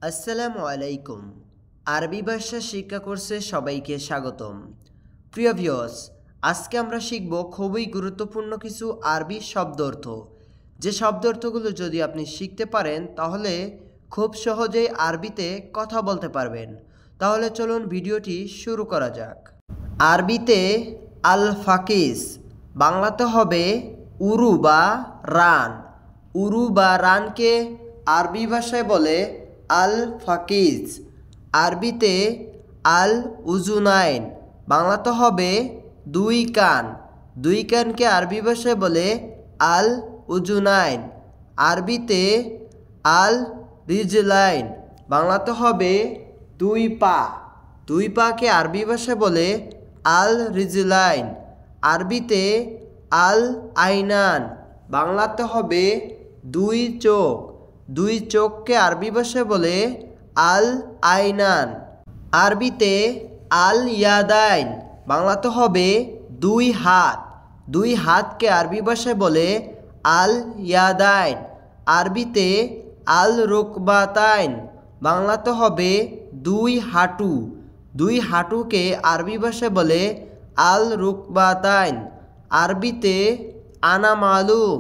আসসালামু আলাইকুম। আরবি ভাষা শিক্ষা কোর্সে সবাইকে স্বাগতম। প্রিয় ভিউয়ার্স, আজকে আমরা শিখব খুবই গুরুত্বপূর্ণ কিছু আরবি শব্দ অর্থ। যে শব্দ অর্থগুলো যদি আপনি শিখতে পারেন তাহলে খুব সহজেই আরবিতে কথা বলতে পারবেন। তাহলে চলুন ভিডিওটি শুরু করা যাক। আরবিতে আল ফাকিস, বাংলাতে হবে উরু বা রান। উরু বা রানকে আরবি ভাষায় বলে আল ফাকিজ। আরবিতে আল উজুনাইন, বাংলাতে হবে দুই কান। দুই কানকে আরবি ভাষায় বলে আল উজুনাইন। আরবিতে আল রিজলাইন, বাংলাতে হবে দুই পা। দুই পাকে আরবি ভাষায় বলে আল রিজলাইন। আরবিতে আল আইনান, বাংলাতে হবে দুই চোখ। দুই চোখকে আরবি ভাষায় বলে আল আইনান। আরবিতে আল ইয়াদাইন, বাংলাতে হবে দুই হাত। দুই হাতকে আরবি ভাষায় বলে আল ইয়াদাইন। আরবিতে আল রুকবাতাইন, বাংলাতে হবে দুই হাঁটু। দুই হাঁটুকে আরবি ভাষায় বলে আল রুকবাতাইন। আরবিতে আনা মালুম,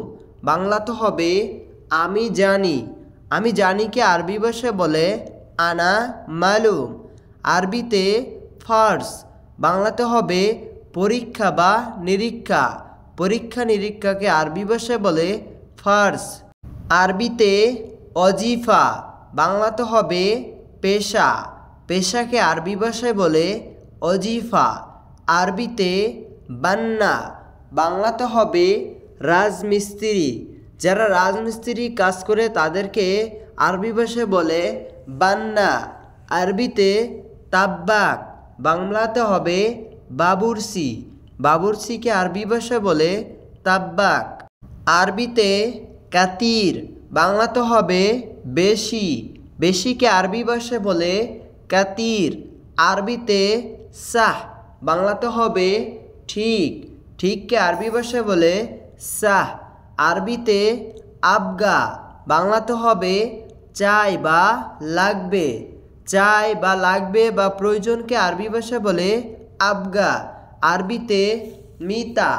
বাংলাতে হবে আমি জানি। আমি জানিকে আরবি ভাষায় বলে আনা মালুম। আরবিতে ফার্স, বাংলাতে হবে পরীক্ষা বা নিরীক্ষা। পরীক্ষা নিরীক্ষাকে আরবি ভাষায় বলে ফার্স। আরবিতে অজিফা, বাংলাতে হবে পেশা। পেশাকে আরবি ভাষায় বলে অজিফা। আরবিতে বান্না, বাংলাতে হবে রাজমিস্ত্রি। যারা রাজমিস্ত্রি কাজ করে তাদেরকে আরবি ভাষায় বলে বান্না। আরবিতে তাব্বাক, বাংলাতে হবে বাবুরসি। বাবুরসিকে আরবি ভাষায় বলে তাব্বাক। আরবিতে কাতির, বাংলাতে হবে বেশি। বেশিকে আরবি ভাষায় বলে কাতির। আরবিতে সাহ, বাংলাতে হবে ঠিক। ঠিককে আরবি ভাষায় বলে সাহ। আরবিতে আবগা, বাংলাতে হবে চাই বা লাগবে। চাই বা লাগবে বা প্রয়োজনকে আরবি ভাষায় বলে আবগা। আরবিতে মিতা,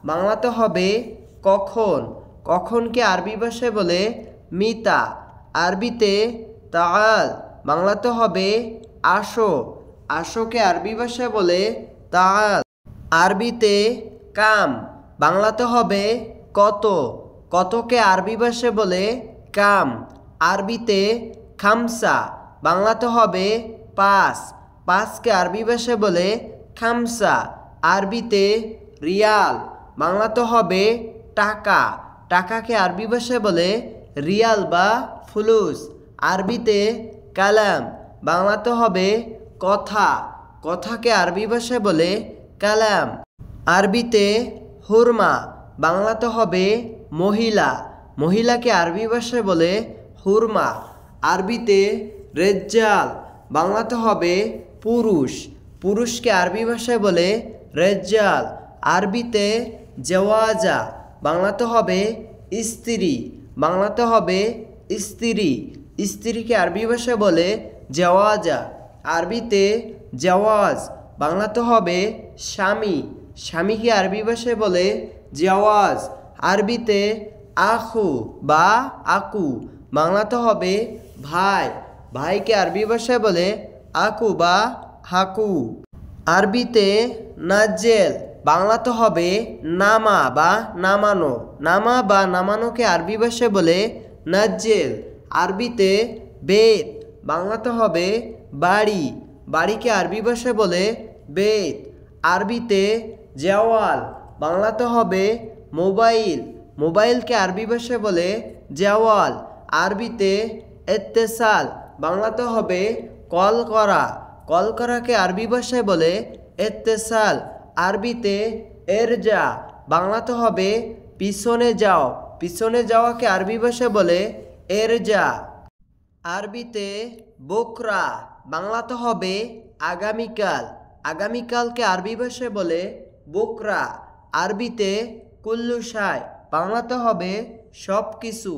বাংলাতে হবে কখন। কখনকে আরবি ভাষায় বলে মিতা। আরবিতে তাআল, বাংলাতে হবে আসো। আসোকে আরবি ভাষায় বলে তাআল। আরবিতে কাম, বাংলাতে হবে কত। কতকে আরবি ভাষায় বলে কাম। আরবিতে খামসা, বাংলাতে হবে পাঁচ। পাঁচকে আরবি ভাষায় বলে খামসা। আরবিতে রিয়াল, বাংলাতে হবে টাকা। টাকাকে আরবি ভাষায় বলে রিয়াল বা ফুলুস। আরবিতে কালাম, বাংলাতে হবে কথা। কথাকে আরবি ভাষায় বলে কালাম। আরবিতে হুরমা, বাংলাতে হবে মহিলা। মহিলাকে আরবি ভাষায় বলে হুরমা। আরবিতে রেজ্জাল, বাংলাতে হবে পুরুষ। পুরুষকে আরবি ভাষায় বলে রেজ্জাল। আরবিতে জওয়াজা, বাংলাতে হবে স্ত্রী। বাংলাতে হবে স্ত্রী। স্ত্রীকে আরবি ভাষায় বলে জওয়াজা। আরবিতে জওয়াজ, বাংলাতে হবে স্বামী। স্বামীকে আরবি ভাষায় বলে জওয়াজ। আরবিতে আখু বা আকু, বাংলাতে হবে ভাই। ভাইকে আরবি ভাষায় বলে আকু বা হাকু। আরবিতে নাজেল, বাংলাতে হবে নামা বা নামানো। নামা বা নামানোকে আরবি ভাষায় বলে নাজেল। আরবিতে বেত, বাংলাতে হবে বাড়ি। বাড়িকে আরবি ভাষায় বলে বেত। আরবিতে জওয়াল, বাংলাতে হবে মোবাইল। মোবাইলকে আরবি ভাষায় বলে জওয়াল। আরবিতে ইত্তেসাল, বাংলাতে হবে কল করা। কল করাকে আরবি ভাষায় বলে ইত্তেসাল। আরবিতে এরজা, বাংলাতে হবে পিছনে যাও। পিছনে যাওয়াকে আরবি ভাষায় বলে এরজা। আরবিতে বকরা, বাংলাতে হবে আগামীকাল। আগামীকালকে আরবি ভাষায় বলে বকরা। আরবিতে কুল্লু শাই, বাংলাতে হবে সব কিছু।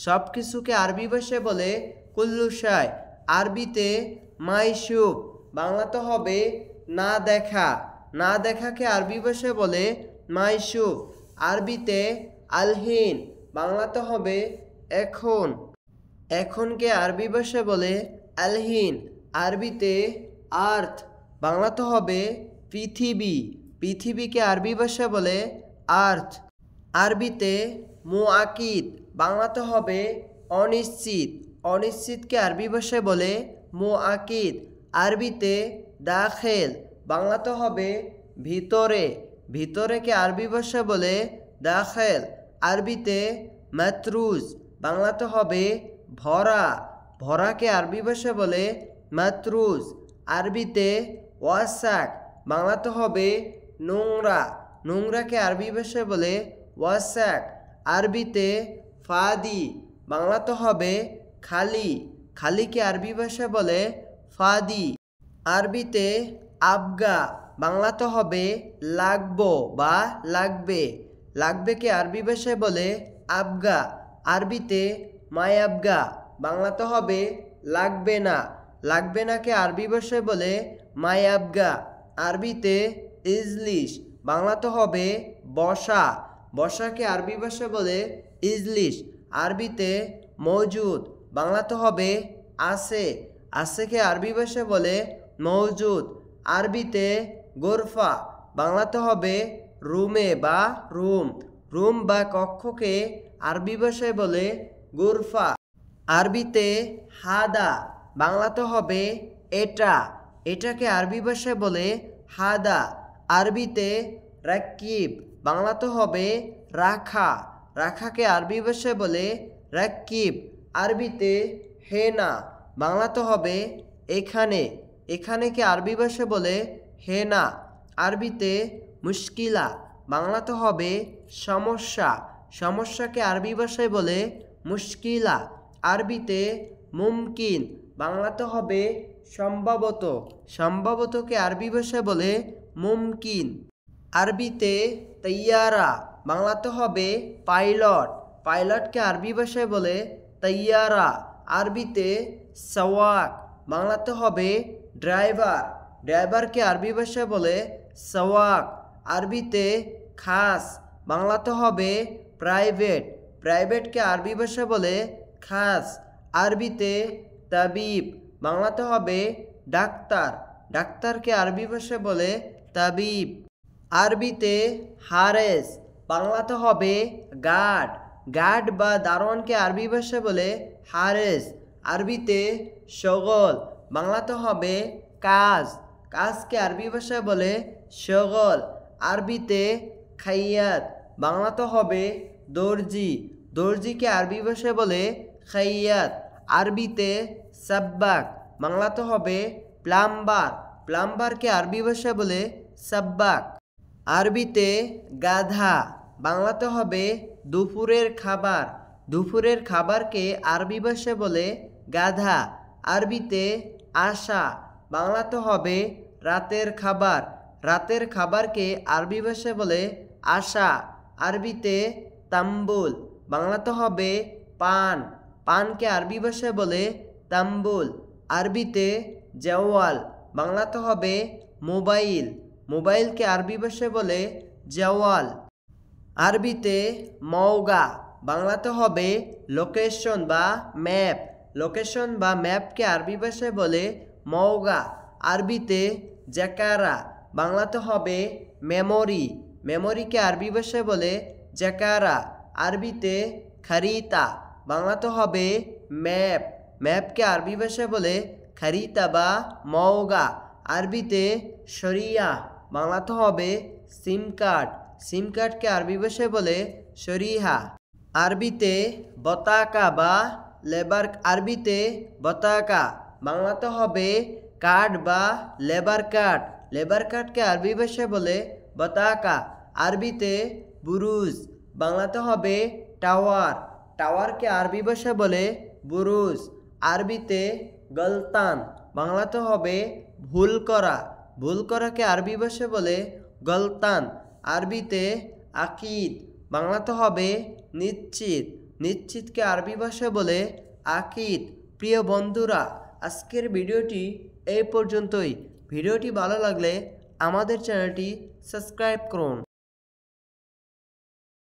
সব কিছুকে আরবি ভাষায় বলে কুল্লু শাই। আরবিতে মাইশুফ, বাংলাতে হবে না দেখা। না দেখাকে আরবি ভাষায় বলে মাইশুফ। আরবিতে আলহিন, বাংলাতে হবে এখন। এখনকে আরবি ভাষায় বলে আলহিন। আরবিতে আর্থ, বাংলাতে হবে পৃথিবী। পৃথিবীকে আরবি ভাষায় বলে আর্থ। আরবিতে মুআকিদ, বাংলাতে হবে অনিশ্চিত। অনিশ্চিতকে আরবি ভাষায় বলে মুআকিদ। আরবিতে দাখিল, বাংলাতে হবে ভিতরে। ভিতরেকে আরবি ভাষায় বলে দাখিল। আরবিতে মাতরুজ, বাংলাতে হবে ভরা। ভরাকে আরবি ভাষায় বলে মাতরুজ। আরবিতে ওয়াসাক, বাংলাতে হবে নোংরা। নোংরাকে আরবি ভাষায় বলে ওয়াসাক। আরবিতে ফাদি, বাংলাতে হবে খালি। খালিকে আরবি ভাষায় বলে ফাদি। আরবিতে আবগা, বাংলাতে হবে লাগবো বা লাগবে। লাগবেকে আরবি ভাষায় বলে আবগা। আরবিতে মায়াবগা, বাংলাতে হবে লাগবে না। লাগবে নাকে আরবি ভাষায় বলে মায়াবগা। আরবিতে ইজলিশ, বাংলাতে হবে বসা। বসাকে আরবি ভাষায় বলে ইজলিশ। আরবিতে মৌজুদ, বাংলাতে হবে আছে। আছেকে আরবি ভাষায় বলে মৌজুদ। আরবিতে গোরফা, বাংলাতে হবে রুমে বা রুম। রুম বা কক্ষকে আরবি ভাষায় বলে গোরফা। আরবিতে হাদা, বাংলাতে হবে এটা। এটাকে আরবি ভাষায় বলে হাদা। আরবিতে রাকিব, বাংলাতে হবে রাখা। রাখাকে আরবি ভাষায় বলে রাকিব। আরবিতে হেনা, বাংলাতে হবে এখানে। এখানেকে আরবি ভাষায় বলে হেনা। আরবিতে মুশকিলা, বাংলাতে হবে সমস্যা। সমস্যাকে আরবি ভাষায় বলে মুশকিলা। আরবিতে মুমকিন, বাংলাতে হবে সম্ভবত। সম্ভবতকে আরবি ভাষায় বলে মুমকিন। আরবিতে তৈয়ারা, বাংলাতে হবে পাইলট। পাইলটকে আরবি ভাষায় বলে তৈয়ারা। আরবিতে সওয়াক, বাংলাতে হবে ড্রাইভার। ড্রাইভারকে আরবি ভাষায় বলে সওয়াক। আরবিতে খাস, বাংলাতে হবে প্রাইভেট। প্রাইভেটকে আরবি ভাষায় বলে খাস। আরবিতে তাবিব, বাংলাতে হবে ডাক্তার। ডাক্তারকে আরবি ভাষায় বলে তাবিব। আরবিতে হারেস, বাংলাতে হবে গার্ড। গার্ড বা দারোয়ানকে আরবি ভাষায় বলে হারেস। আরবিতে শগল, বাংলাতে হবে কাজ। কাজকে আরবি ভাষায় বলে শগল। আরবিতে খাইয়াত, বাংলাতে হবে দর্জি। দর্জিকে আরবি ভাষায় বলে খাইয়াত। আরবিতে সাব্বাক, বাংলাতে হবে প্লাম্বার। প্লাম্বারকে আরবি ভাষায় বলে সাব্বাক। আরবিতে গাধা, বাংলাতে হবে দুপুরের খাবার। দুপুরের খাবারকে আরবি ভাষায় বলে গাধা। আরবিতে আশা, বাংলাতে হবে রাতের খাবার। রাতের খাবারকে আরবি ভাষায় বলে আশা। আরবিতে তাম্বুল, বাংলাতে হবে পান। পানকে আরবি ভাষায় বলে তাম্বুল। আরবিতে জওয়াল, বাংলাতে হবে মোবাইল। মোবাইলকে আরবি ভাষায় বলে জওয়াল। আরবিতে মওগা, বাংলাতে হবে লোকেশন বা ম্যাপ। লোকেশন বা ম্যাপকে আরবি ভাষায় বলে মওগা। আরবিতে জাকারা, বাংলাতে হবে মেমোরি। মেমোরিকে আরবি ভাষায় বলে জাকারা। আরবিতে খারিতা, বাংলাতে হবে ম্যাপ। ম্যাপকে আরবি ভাষায় বলে খারিতা বা মওগা। আরবিতে শরিয়া, বাংলাতে হবে সিম কার্ড। সিম কার্ডকে আরবি ভাষায় বলে শরিহা। আরবিতে বতাকা বা লেবার। আরবিতে বতাকা, বাংলাতে হবে কার্ড বা লেবার কার্ড। লেবার কার্ডকে আরবি ভাষায় বলে বতাকা। আরবিতে বুরুজ, বাংলাতে হবে টাওয়ার। টাওয়ারকে আরবি ভাষায় বলে বুরুজ। আরবিতে গলতান, বাংলাতে হবে ভুল করা। ভুল করাকে আরবি ভাষায় বলে গলতান। আরবিতে আকিদ, বাংলাতে হবে নিশ্চিত। নিশ্চিতকে আরবি ভাষায় বলে আকিদ। প্রিয় বন্ধুরা, আজকের ভিডিওটি এই পর্যন্তই। ভিডিওটি ভালো লাগলে আমাদের চ্যানেলটি সাবস্ক্রাইব করুন।